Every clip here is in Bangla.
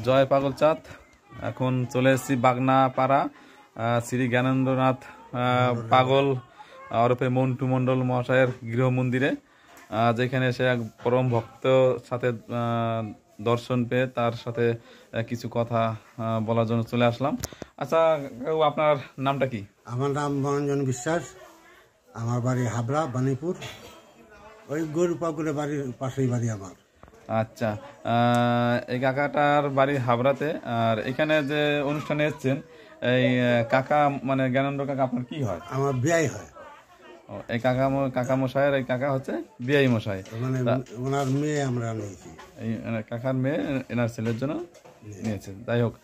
জয় পাগলচাঁদ। এখন চলে এসেছি বাগনা পাড়া শ্রী জ্ঞানেন্দ্রনাথ পাগল ওরফে মন্টু মণ্ডল মহাশয়ের গৃহ মন্দিরে, যেখানে সে এক পরম ভক্ত সাথে দর্শন পেয়ে তার সাথে কিছু কথা বলার জন্য চলে আসলাম। আচ্ছা কাকু, আপনার নামটা কি? আমার নাম মনোরঞ্জন বিশ্বাস। আমার বাড়ি হাবড়া বানিপুর, ওই গরু পাগলের বাড়ির পাশেই বাড়ি আমার। আচ্ছা, এই কাকাটার বাড়ি হাবড়াতে। আর এখানে যে অনুষ্ঠানে এসছেন, এই কাকা মানে জ্ঞানেন্দ্র কাকা আপনার কি হয়? আমার বিয়াই হয়। এই কাকা মশাইয়ের এই কাকা হচ্ছে বিআই মশাই, মানে ওনার মেয়ে আমরা নিয়েছি। এই কাকার মেয়ে এনার ছেলের জন্য নিয়েছেন। যাই হোক,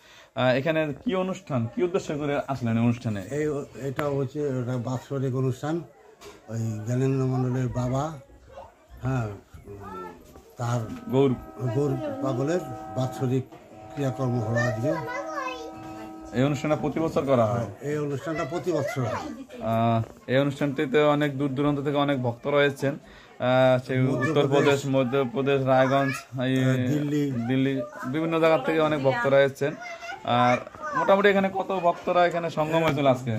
এখানে কি অনুষ্ঠান, কি উদ্দেশ্য করে আসলেন অনুষ্ঠানে? এটা হচ্ছে ওটা বাৎসরিক অনুষ্ঠান। ওই জ্ঞানেন্দ্র মণ্ডলের বাবা, হ্যাঁ, তার গৌর পাগলের বাৎসরিক ক্রিয়াকর্ম হলো আজকে। এই অনুষ্ঠানটা প্রতি বছর করা হয়? এই অনুষ্ঠানটা প্রতি বছর হয়। এই অনুষ্ঠানটিতে অনেক দূর দূরান্ত থেকে অনেক ভক্ত রয়েছেন, সেই উত্তরপ্রদেশ, মধ্যপ্রদেশ, রায়গঞ্জ, দিল্লি বিভিন্ন জায়গা থেকে অনেক ভক্ত রয়েছেন। আর মোটামুটি এখানে কত ভক্তরা এখানে সঙ্গম হয়েছিল আজকে?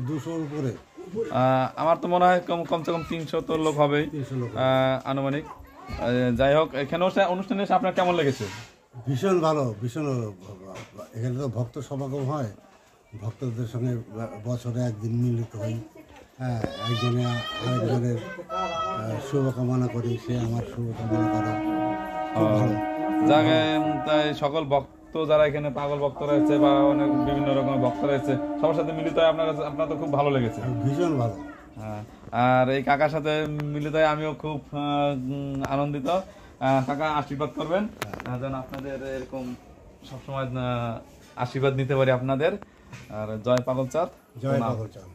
200 উপরে। আমার তো মনে হয় কমসে কম 300 তো লোক হবেই আনুমানিক। যাই হোক, এখানে অনুষ্ঠানে এসে আপনার কেমন লেগেছে? ভীষণ ভালো, ভীষণ। এখানে তো ভক্ত সমাগম হয়, ভক্তদের সঙ্গে বছরে একদিন মিলিত হই। হ্যাঁ, একজনে আরেকজনের শুভকামনা করি, সে আমার শুভকামনা করে। তাই সকল ভক্ত যারা এখানে পাগল ভক্ত রয়েছে বা অনেক বিভিন্ন রকমের ভক্ত রয়েছে, সবার সাথে মিলিত হয় আপনার তো খুব ভালো লেগেছে? ভীষণ ভালো। আর এই কাকার সাথে মিলিত হয় আমিও খুব আনন্দিত। কাকা আশীর্বাদ করবেন যেন আপনাদের এরকম সবসময় আশীর্বাদ নিতে পারি আপনাদের। আর জয় পাগলচাঁদ। জয় পাগলচাঁদ।